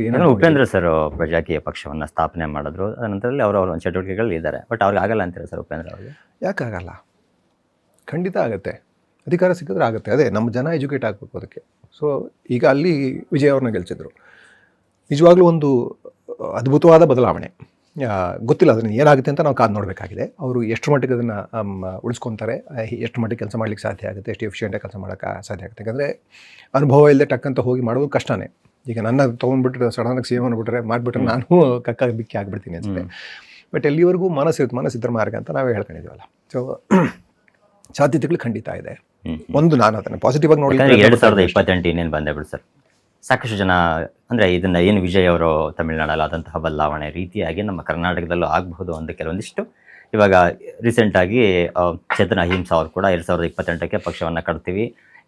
ಯಾಕಂದ್ರೆ ಉಪೇಂದ್ರ ಸರ್ ಪ್ರಜಾಕೀಯ ಪಕ್ಷವನ್ನು ಸ್ಥಾಪನೆ ಮಾಡಿದ್ರು. ನಂತರದಲ್ಲಿ ಅವರವರ ಚಟುವಟಿಕೆಗಳು ಇದ್ದಾರೆ. ಬಟ್ ಅವ್ರಿಗೆ ಆಗಲ್ಲ ಅಂತೀರಾ ಸರ್ ಉಪೇಂದ್ರ ಅವರಿಗೆ? ಯಾಕಾಗಲ್ಲ? ಖಂಡಿತ ಆಗುತ್ತೆ. ಅಧಿಕಾರ ಸಿಕ್ಕಿದ್ರೆ ಆಗುತ್ತೆ. ಅದೇ ನಮ್ಮ ಜನ ಎಜುಕೇಟ್ ಆಗಬೇಕು ಅದಕ್ಕೆ. ಸೊ ಈಗ ಅಲ್ಲಿ ವಿಜಯ್ ಅವ್ರನ್ನ ಗೆಲ್ಸಿದ್ರು. ನಿಜವಾಗ್ಲೂ ಒಂದು ಅದ್ಭುತವಾದ ಬದಲಾವಣೆ. ಗೊತ್ತಿಲ್ಲ ಅದನ್ನು ಏನಾಗುತ್ತೆ ಅಂತ ನಾವು ಕಾದು ನೋಡಬೇಕಾಗಿದೆ. ಅವರು ಎಷ್ಟು ಮಟ್ಟಿಗೆ ಅದನ್ನು ಉಳಿಸ್ಕೊತಾರೆ, ಎಷ್ಟು ಮಟ್ಟಿಗೆ ಕೆಲಸ ಮಾಡ್ಲಿಕ್ಕೆ ಸಾಧ್ಯ ಆಗುತ್ತೆ, ಎಷ್ಟು ಎಫಿಷಿಯೆಂಟಾಗಿ ಕೆಲಸ ಮಾಡೋಕ್ಕೆ ಸಾಧ್ಯ ಆಗುತ್ತೆ. ಯಾಕಂದರೆ ಅನುಭವ ಇಲ್ಲದೆ ಟಕ್ಕಂತ ಹೋಗಿ ಮಾಡೋದು ಕಷ್ಟನೇ. ಈಗ ನನ್ನ ತೊಗೊಂಡ್ಬಿಟ್ರೆ ಸಡನ್ನಾಗಿ ಸಿ ಎಮ್ ಅಂದ್ಬಿಟ್ರೆ ಮಾಡಿಬಿಟ್ರೆ ನಾನು ಕಕ್ಕ ಬಿಕ್ಕಿ ಆಗಿಬಿಡ್ತೀನಿ ಅನ್ಸುತ್ತೆ. ಬಟ್ ಎಲ್ಲಿವರೆಗೂ ಮನಸ್ಸಿದ್ರ ಮಾರ್ಗ ಅಂತ ನಾವೇ ಹೇಳ್ಕೊಂಡಿದ್ದೀವಲ್ಲ. ಸೊ ಸಾಧ್ಯತೆಗಳು ಖಂಡಿತ ಇದೆ. ಒಂದು ನಾನು ಅದನ್ನು ಪಾಸಿಟಿವ್ ಆಗಿ ನೋಡಿ 2028 ಇನ್ನೇನು ಬಂದೇ ಬಿಡಿ ಸರ್. ಸಾಕಷ್ಟು ಜನ ಅಂದರೆ ಇದನ್ನು ಏನು ವಿಜಯ್ ಅವರು ತಮಿಳುನಾಡಲ್ಲಿ ಆದಂತಹ ಬದಲಾವಣೆ ರೀತಿಯಾಗಿ ನಮ್ಮ ಕರ್ನಾಟಕದಲ್ಲೂ ಆಗಬಹುದು ಅಂತ ಕೆಲವೊಂದಿಷ್ಟು ಇವಾಗ ರೀಸೆಂಟಾಗಿ ಚೇತನ ಅಹಿಂಸಾ ಅವರು ಕೂಡ 2028ಕ್ಕೆ ಪಕ್ಷವನ್ನು ಕಟ್ತೀವಿ,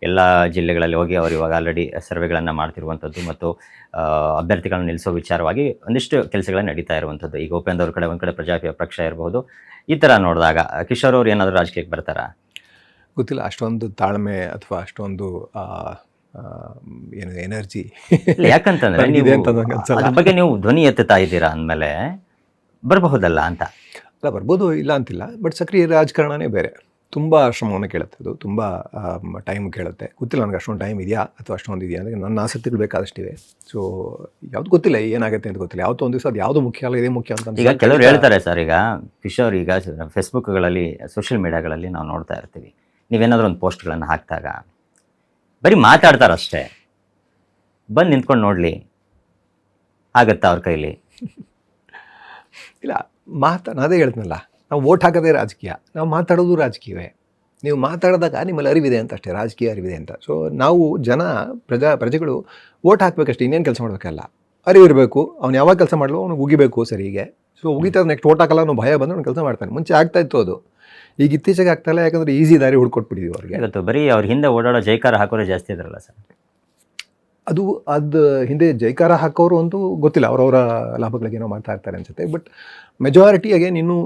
ಎಲ್ಲ ಜಿಲ್ಲೆಗಳಲ್ಲಿ ಹೋಗಿ ಅವರು ಇವಾಗ ಆಲ್ರೆಡಿ ಸರ್ವೆಗಳನ್ನು ಮಾಡ್ತಿರುವಂಥದ್ದು ಮತ್ತು ಅಭ್ಯರ್ಥಿಗಳನ್ನು ನಿಲ್ಲಿಸೋ ವಿಚಾರವಾಗಿ ಒಂದಿಷ್ಟು ಕೆಲಸಗಳನ್ನು ನಡೀತಾ ಇರುವಂಥದ್ದು. ಈಗ ಉಪೇಂದ್ರ ಅವ್ರ ಕಡೆ ಒಂದು ಕಡೆ ಪ್ರಜಾಕೀಯ ಪಕ್ಷ ಇರಬಹುದು. ಈ ಥರ ನೋಡಿದಾಗ ಕಿಶೋರ್ ಅವ್ರು ಏನಾದರೂ ರಾಜಕೀಯಕ್ಕೆ ಬರ್ತಾರಾ? ಗೊತ್ತಿಲ್ಲ. ಅಷ್ಟೊಂದು ತಾಳ್ಮೆ ಅಥವಾ ಅಷ್ಟೊಂದು ಏನು ಎನರ್ಜಿ ಯಾಕಂತಂದ್ರೆ ಅದ್ರ ಬಗ್ಗೆ ನೀವು ಧ್ವನಿ ಎತ್ತುತ್ತಾ ಇದ್ದೀರಾ ಅಂದಮೇಲೆ ಬರಬಹುದಲ್ಲ ಅಂತ. ಅಲ್ಲ, ಬರ್ಬೋದು, ಇಲ್ಲ ಅಂತಿಲ್ಲ. ಬಟ್ ಸಕ್ರಿಯ ರಾಜಕಾರಣನೇ ಬೇರೆ. ತುಂಬ ಶ್ರಮವನ್ನು ಕೇಳುತ್ತೆ, ಅದು ತುಂಬ ಟೈಮ್ ಕೇಳುತ್ತೆ. ಗೊತ್ತಿಲ್ಲ ನನಗೆ ಅಷ್ಟೊಂದು ಟೈಮ್ ಇದೆಯಾ ಅಥವಾ ಅಷ್ಟೊಂದು ಇದೆಯಾ ಅಂದರೆ ನನ್ನ ಆಸಕ್ತಿಗಳು ಬೇಕಾದಷ್ಟಿವೆ. ಸೊ ಯಾವ್ದು ಗೊತ್ತಿಲ್ಲ ಏನಾಗುತ್ತೆ ಅಂತ ಗೊತ್ತಿಲ್ಲ. ಯಾವತ್ತೋ ಒಂದು ದಿವಸ ಅದು ಯಾವುದು ಮುಖ್ಯ ಅಲ್ಲ, ಇದೇ ಮುಖ್ಯ ಅಂತ. ಈಗ ಕೆಲವರು ಹೇಳ್ತಾರೆ ಸರ್, ಈಗ ಕಿಶೋರ್ ಈಗ ಫೇಸ್ಬುಕ್ಗಳಲ್ಲಿ ಸೋಷಿಯಲ್ ಮೀಡಿಯಾಗಳಲ್ಲಿ ನಾವು ನೋಡ್ತಾ ಇರ್ತೀವಿ, ನೀವೇನಾದರೂ ಒಂದು ಪೋಸ್ಟ್ಗಳನ್ನು ಹಾಕಿದಾಗ ಬರೀ ಮಾತಾಡ್ತಾರಷ್ಟೇ, ಬಂದು ನಿಂತ್ಕೊಂಡು ನೋಡಲಿ ಆಗತ್ತಾ ಅವ್ರ ಕೈಲಿ? ಇಲ್ಲ, ಅದೇ ಹೇಳ್ತೀನಲ್ಲ, ನಾವು ವೋಟ್ ಹಾಕೋದೇ ರಾಜಕೀಯ, ನಾವು ಮಾತಾಡೋದು ರಾಜಕೀಯವೇ. ನೀವು ಮಾತಾಡಿದಾಗ ನಿಮ್ಮಲ್ಲಿ ಅರಿವಿದೆ ಅಂತ ಅಷ್ಟೇ, ರಾಜಕೀಯ ಅರಿವಿದೆ ಅಂತ. ಸೊ ನಾವು ಪ್ರಜೆಗಳು ವೋಟ್ ಹಾಕಬೇಕಷ್ಟೇ, ಇನ್ನೇನು ಕೆಲಸ ಮಾಡಬೇಕಲ್ಲ. ಅರಿವಿರಬೇಕು. ಅವ್ನು ಯಾವಾಗ ಕೆಲಸ ಮಾಡಲು ಅವ್ನಿಗೆ ಉಗಿಬೇಕು ಸರಿಗೆ. ಸೊ ಉಗಿತಾ ನೆಕ್ಸ್ಟ್ ವೋಟ್ ಹಾಕಲ್ಲ ಅನ್ನೋ ಭಯ ಬಂದು ಅವ್ನು ಕೆಲಸ ಮಾಡ್ತಾನೆ. ಮುಂಚೆ ಆಗ್ತಾ ಇತ್ತು ಅದು, ಈಗ ಇತ್ತೀಚೆಗೆ ಆಗ್ತಾಯಿಲ್ಲ. ಯಾಕಂದರೆ ಈಸಿ ದಾರಿ ಹುಡ್ಕೊಟ್ಬಿಟ್ಟಿದ್ದೀವಿ ಅವ್ರಿಗೆ. ಇವತ್ತು ಬರೀ ಅವ್ರ ಹಿಂದೆ ಓಡಾಡೋ ಜೈಕಾರ ಹಾಕೋರು ಜಾಸ್ತಿ ಇದ್ರಲ್ಲ ಸರ್. ಅದು ಹಿಂದೆ ಜೈಕಾರ ಹಾಕೋರು ಅಂತೂ ಗೊತ್ತಿಲ್ಲ, ಅವರವರ ಲಾಭಗಳಿಗೆ ಏನೋ ಮಾಡ್ತಾ ಇರ್ತಾರೆ ಅನ್ಸುತ್ತೆ. ಬಟ್ ಮೆಜಾರಿಟಿ ಅಗೇನ್ ಇನ್ನೂ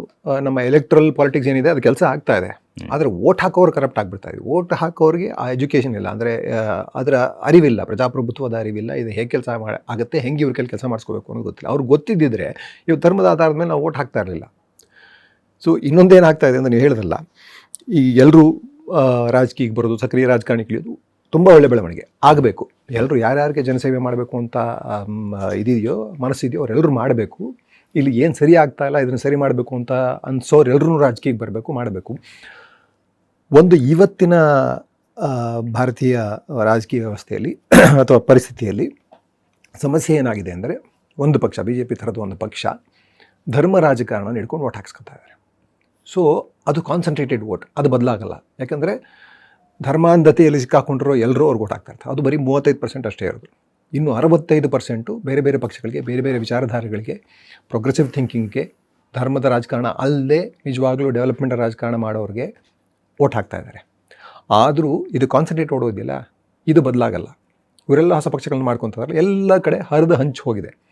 ನಮ್ಮ ಎಲೆಕ್ಟ್ರಲ್ ಪಾಲಿಟಿಕ್ಸ್ ಏನಿದೆ ಅದು ಕೆಲಸ ಆಗ್ತಾ ಇದೆ. ಆದರೆ ವೋಟ್ ಹಾಕೋರು ಕರಪ್ಟ್ ಆಗಿಬಿಡ್ತಾ ಇದೆ. ವೋಟ್ ಹಾಕೋರಿಗೆ ಆ ಎಜುಕೇಷನ್ ಇಲ್ಲ, ಅಂದರೆ ಅದರ ಅರಿವಿಲ್ಲ, ಪ್ರಜಾಪ್ರಭುತ್ವದ ಅರಿವಿಲ್ಲ. ಇದು ಹೇಗೆ ಕೆಲಸ ಆಗುತ್ತೆ, ಹೆಂಗೆ ಇವ್ರ ಕೈಲಿ ಕೆಲಸ ಮಾಡಿಸ್ಕೋಬೇಕು ಅನ್ನೋದು ಗೊತ್ತಿಲ್ಲ. ಅವ್ರಿಗೆ ಗೊತ್ತಿದ್ದಿದ್ರೆ ಇವು ಧರ್ಮದ ಆಧಾರದ ಮೇಲೆ ನಾವು ವೋಟ್ ಹಾಕ್ತಾ ಇರಲಿಲ್ಲ. ಸೊ ಇನ್ನೊಂದೇನು ಆಗ್ತಾ ಇದೆ ಅಂತ ನೀವು ಹೇಳಿದ್ರಲ್ಲ, ಈ ಎಲ್ಲರೂ ರಾಜಕೀಯಕ್ಕೆ ಬರೋದು, ಸಕ್ರಿಯ ರಾಜಕಾರಣಿಗಳಿದು ತುಂಬ ಒಳ್ಳೆ ಬೆಳವಣಿಗೆ ಆಗಬೇಕು. ಎಲ್ಲರೂ ಯಾರ್ಯಾರಿಗೆ ಜನಸೇವೆ ಮಾಡಬೇಕು ಅಂತ ಇದೆಯೋ, ಮನಸ್ಸಿದೆಯೋ ಅವರೆಲ್ಲರೂ ಮಾಡಬೇಕು. ಇಲ್ಲಿ ಏನು ಸರಿ ಆಗ್ತಾ ಇಲ್ಲ, ಇದನ್ನು ಸರಿ ಮಾಡಬೇಕು ಅಂತ ಅನ್ಸೋರು ಎಲ್ಲರೂ ರಾಜಕೀಯಕ್ಕೆ ಬರಬೇಕು, ಮಾಡಬೇಕು. ಒಂದು ಇವತ್ತಿನ ಭಾರತೀಯ ರಾಜಕೀಯ ವ್ಯವಸ್ಥೆಯಲ್ಲಿ ಅಥವಾ ಪರಿಸ್ಥಿತಿಯಲ್ಲಿ ಸಮಸ್ಯೆ ಏನಾಗಿದೆ ಅಂದರೆ, ಒಂದು ಪಕ್ಷ, BJP ಥರದ ಒಂದು ಪಕ್ಷ ಧರ್ಮ ರಾಜಕಾರಣ ಹಿಡ್ಕೊಂಡು ವೋಟ್ ಹಾಕ್ಸ್ಕೊತಾ ಇದ್ದಾರೆ. ಸೊ ಅದು ಕಾನ್ಸಂಟ್ರೇಟೆಡ್ ವೋಟ್, ಅದು ಬದಲಾಗಲ್ಲ. ಯಾಕಂದರೆ ಧರ್ಮಾಂಧತೆಯಲ್ಲಿ ಸಿಕ್ಕಾಕೊಂಡಿರೋ ಎಲ್ಲರೂ ಅವ್ರಿಗೆ ವೋಟ್ ಆಗ್ತಾ ಇರ್ತಾರೆ. ಅದು ಬರೀ 35% ಅಷ್ಟೇ ಇರೋದು. ಇನ್ನು 65% ಬೇರೆ ಬೇರೆ ಪಕ್ಷಗಳಿಗೆ, ಬೇರೆ ಬೇರೆ ವಿಚಾರಧಾರೆಗಳಿಗೆ, ಪ್ರೋಗ್ರೆಸಿವ್ ಥಿಂಕಿಂಗ್ಗೆ, ಧರ್ಮದ ರಾಜಕಾರಣ ಅಲ್ಲದೆ ನಿಜವಾಗ್ಲೂ ಡೆವಲಪ್ಮೆಂಟ್ ರಾಜಕಾರಣ ಮಾಡೋರಿಗೆ ವೋಟ್ ಹಾಕ್ತಾ ಇದ್ದಾರೆ. ಆದರೂ ಇದು ಕಾನ್ಸಂಟ್ರೇಟ್ ಓಡೋದಿಲ್ಲ, ಇದು ಬದಲಾಗಲ್ಲ. ಇವರೆಲ್ಲ ಹೊಸ ಪಕ್ಷಗಳನ್ನ ಮಾಡ್ಕೊತಾರೆ, ಎಲ್ಲ ಕಡೆ ಹರಿದು ಹಂಚು ಹೋಗಿದೆ.